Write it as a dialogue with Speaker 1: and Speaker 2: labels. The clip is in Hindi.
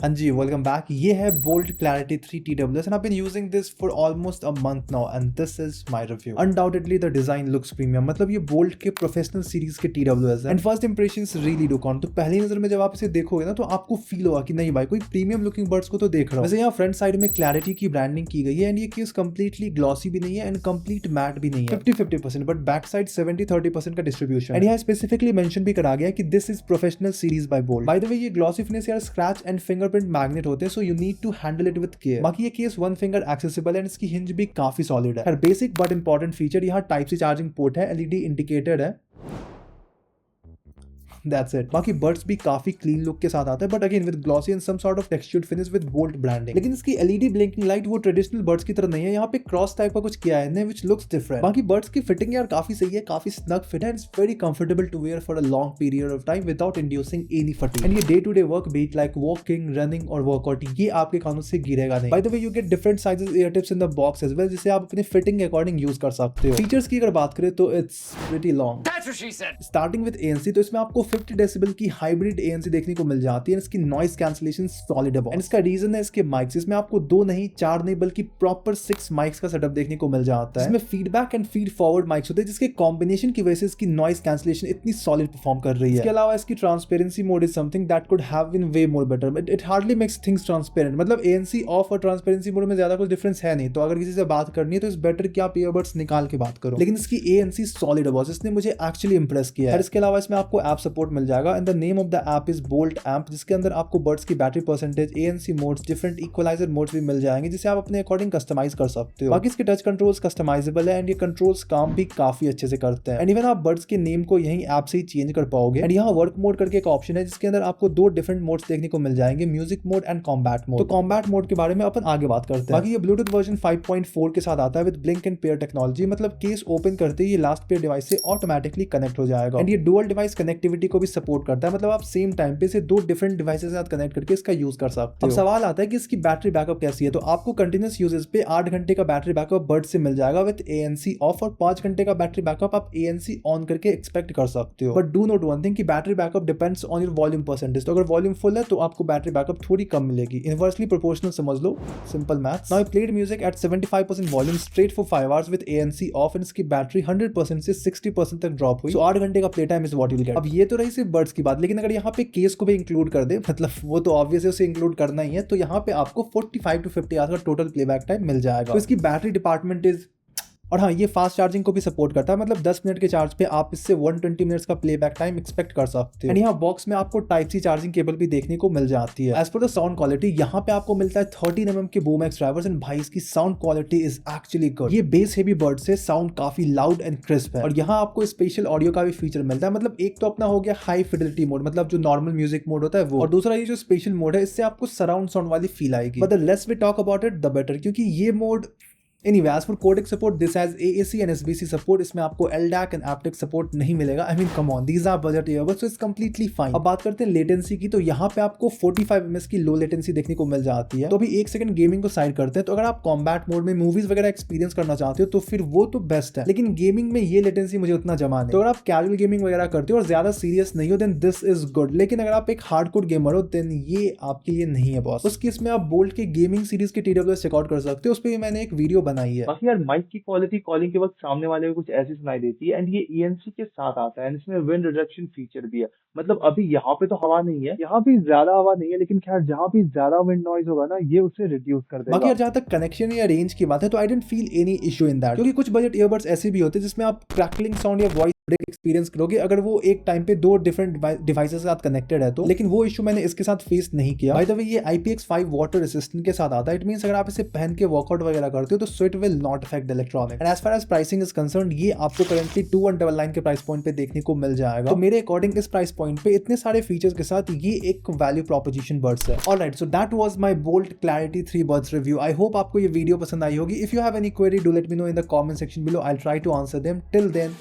Speaker 1: हाँ जी, वेलकम बैक। ये है bolt Clarity 3 TWS and I've been using this for almost a month now and this is my review. Undoubtedly the design looks premium, मतलब ये बोल्ट के प्रोफेशनल सीरीज के TWS है and first impressions really do count। तो पहली नजर में जब आप इसे देखोगे ना तो आपको फील होगा कि नहीं भाई कोई प्रीमियम लुकिंग बर्ड्स को तो देख रहा हूँ। वैसे यहाँ फ्रंट साइड में क्लैरिटी की ब्रांडिंग की गई है एंड ये केस कंप्लीटली ग्लॉसी भी नहीं है एंड कंप्लीट मैट भी नहीं है, 50-50%, बट बैक साइड 70-30% का डिस्ट्रीब्यूशन। एंड यहाँ स्पेसिफिकली मेंशन भी करा गया कि this is professional series by Boult. By the way ये ग्लॉसी फिनिश यार स्क्रैच एंड फिंगरप्रिंट मैग्नेट होते हैं, so you need to handle it with care. बाकी ये केस वन फिंगर एक्सेसिबल है, इसकी हिंज भी काफी सॉलिड है। बेसिक बट इंपॉर्टेंट फीचर यहाँ टाइप सी चार्जिंग पोर्ट है, एलईडी इंडिकेटर है, That's it। बाकी बर्ड्स भी काफी क्लीन लुक के साथ आता है, but again with glossy and some sort of textured finish with Boult branding. लेकिन इसकी एलईडी ब्लिंकिंग लाइट वो ट्रेडिशनल बर्ड्स की तरह नहीं है, यहाँ पे क्रॉस टाइप का कुछ किया है व्हिच लुक्स डिफरेंट। बाकी बर्ड्स की फिटिंग यार काफी सही है, काफी स्नग फिट है and it's very comfortable to wear for a long period of time without inducing any fatigue. And ये day to day work be it like walking, running और वर्कआउट ये आपके कानों से गिरेगा नहीं। By the way you get different sizes ear tips in the box as well, जिसे आप अपने फिटिंग के अकॉर्डिंग यूज कर सकते हो। फीचर्स की अगर बात करें तो it's pretty long. Starting with ANC, तो इसमें आपको 50 डेसिबल की हाइब्रिड ANC देखने को मिल जाती है। इसकी नॉइस कैंसलेशन सॉलिड है एंड इसका रीजन है इसके माइक्स। इसमें आपको 2 नहीं 4 नहीं बल्कि प्रॉपर 6 माइक्स का सेटअप देखने को मिल जाता है। इसमें feedback and feed forward mics होते हैं, जिसके कॉम्बिनेशन की वजह से इसकी नॉइस कैंसलेशन इतनी सॉलिड परफॉर्म कर रही है। इसके अलावा इसकी transparency mode is something that could have been way more better, but it hardly makes things transparent. मतलब ANC ऑफ और ट्रांसपेरेंसी मोड में ज्यादा कुछ डिफरेंस है नहीं, तो अगर किसी से बात करनी है तो इस बेटर कि आप ईयरबड्स निकाल के बात करो। लेकिन इसकी ANC सॉलिड है बॉस, इसने मुझे एक्चुअली इंप्रेस किया है। इसके अलावा इसमें आपको ऐप सपोर्ट मिल जाएगा and the name of the app is Boult app, जिसके अंदर आपको बर्ड्स की battery percentage, ANC modes, different equaliser modes भी मिल जाएंगे, जिसे आप अपने अकॉर्डिंग कस्टमाइज कर सकते हो। बाकी इसके टच कंट्रोल्स कस्टमाइजेबल है एंड ये कंट्रोल्स काम भी काफी अच्छे से करते हैं। एंड इवन आप बर्ड्स के नेम को यही ऐप से ही चेंज कर पाओगे। एंड यहाँ वर्क मोड करके एक ऑप्शन है, जिसके अंदर आपको 2 डिफरेंट मोड्स देखने को मिल जाएंगे, music mode and combat mode. तो कॉम्बैट मोड के बारे में अपन आगे बात करते हैं। बाकी ये ब्लूटूथ वर्जन 5.4 के साथ आता है with blink and pair technology, मतलब केस ओपन करते ही ये लास्ट पेयर डिवाइस से ऑटोमेटिकली कनेक्ट हो जाएगा। एंड ये डुअल डिवाइस कनेक्टिविटी को भी सपोर्ट करता है, मतलब आप सेम टाइम पे से 2 डिफरेंट डिवाइसेस के साथ कनेक्ट करके इसका यूज कर सकते हो। अब सवाल आता है कि इसकी बैटरी बैकअप कैसी है, तो आपको कंटिन्यूस यूजेस पे 8 घंटे का बैटरी बैकअप बर्ड से मिल जाएगा विद ANC ऑफ, और 5 घंटे का बैटरी बैकअप आप ANC ऑन करके एक्सपेक्ट कर सकते हो। But do note one thing कि battery backup depends on your volume percentage, तो अगर वॉल्यूम फुल है तो आपको बैटरी बैकअप थोड़ी कम मिलेगी। इनवर्सली प्रोपोर्शनल समझ लो, simple maths. Now I played music at 75% volume straight for 5 hours with ANC off and इसकी बैटरी 100% से 60% तक ड्रॉप हुई, सो 8 घंटे का play time is what you will get. अब ये तो रही सिर्फ बर्ड्स की बात, लेकिन अगर यहाँ पे केस को भी इंक्लूड कर दे, मतलब वो तो ऑब्वियसली उसे इंक्लूड करना ही है, तो यहाँ पे आपको 45 to 50 आवर्स का टोटल प्लेबैक टाइम मिल जाएगा। तो इसकी बैटरी डिपार्टमेंट इज, और हाँ ये फास्ट चार्जिंग को भी सपोर्ट करता है, मतलब 10 मिनट के चार्ज पे आप इससे 120 मिनट्स का प्लेबैक टाइम एक्सपेक्ट कर सकते हो। एंड यहाँ बॉक्स में आपको टाइप सी चार्जिंग केबल भी देखने को मिल जाती है। As per the sound quality, यहाँ पे आपको मिलता है 13 mm के बूम एक्स ड्राइवर्स एंड भाई इसकी sound quality is actually good. ये बेस हेवी बर्ड से साउंड काफी लाउड एंड क्रिस्प है। और यहाँ आपको स्पेशल ऑडियो का भी फीचर मिलता है, मतलब एक तो अपना हो गया हाई फिडेलिटी मोड, मतलब जो नॉर्मल म्यूजिक मोड होता है वो, और दूसरा ये जो स्पेशल मोड है, इससे आपको सराउंड साउंड वाली फील आएगी। But the less we talk about it the better, क्योंकि ये mode Anyway, as for codec support, this has AAC and SBC support. इसमें आपको LDAC and aptX support नहीं मिलेगा। I mean, come on, these are budget earbuds, so it's completely fine। अब बात करते हैं लेटेंसी की, तो यहाँ पे आपको 45 ms की लो लेटेंसी देखने को मिल जाती है। तो अभी 1 सेकंड गेमिंग को साइड करते हैं, तो अगर आप कॉम्बैट मोड में मूवीज वगैरह एक्सपीरियंस करना चाहते हो तो फिर वो तो बेस्ट है, लेकिन गेमिंग में ये लेटेंसी मुझे उतना जमा नहीं। तो अगर आप कैजुअल गेमिंग वगैरह करते हो और ज्यादा सीरियस नहीं हो, देन दिस इज गुड। लेकिन अगर आप एक हार्डकोर गेमर हो, देन ये आपके लिए नहीं है बॉस। उस केस में आप बोल्ट के गेमिंग सीरीज के TWS चेकआउट कर सकते हो, उस पर भी मैंने एक वीडियो बनाई है।
Speaker 2: बाकी यार माइक की क्वालिटी कॉलिंग के वक्त सामने वाले को कुछ ऐसी सुनाई देती है, एंड ये ANC के साथ आता है, इसमें विंड रिडक्शन फीचर भी है। मतलब अभी यहाँ पे तो हवा नहीं है, यहाँ भी ज्यादा हवा नहीं है, लेकिन खैर जहाँ भी ज्यादा विंड नॉइज होगा ना, ये उसे रिड्यूस कर देगा।
Speaker 1: बाकी यार जहाँ तक कनेक्शन या रेंज की बात है, तो I didn't feel any issue in that, क्योंकि कुछ बजट ईयरबड्स ऐसे भी होते हैं जिसमें आप क्रैकलिंग साउंड या वॉइस ब्रेक एक्सपीरियंस करोगे अगर वो एक टाइम पे 2 डिफरेंट डिवाइसेस के साथ कनेक्टेड है तो। लेकिन वो इशू मैंने इसके साथ फेस नहीं किया। बाय द वे ये IPX5 वाटर रेसिस्टेंट के साथ आता है। इट मींस अगर आप इसे पहन के वर्कआउट वगैरह करते हो तो sweat will not affect the electronic. And as far as pricing is concerned, ये आपको करेंटली 2199 के प्राइस पॉइंट पे देखने को मिल जाएगा। तो मेरे अकॉर्डिंग इस प्राइस पॉइंट पे इतने सारे फीचर्स के साथ ये एक वैल्यू प्रोपोजिशन बर्ड्स है। Alright, so that was my Boult Clarity 3 buds review. I hope आपको ये वीडियो पसंद आई होगी। If you have any query, do let me know in the comment section below. I will try to answer them. Till then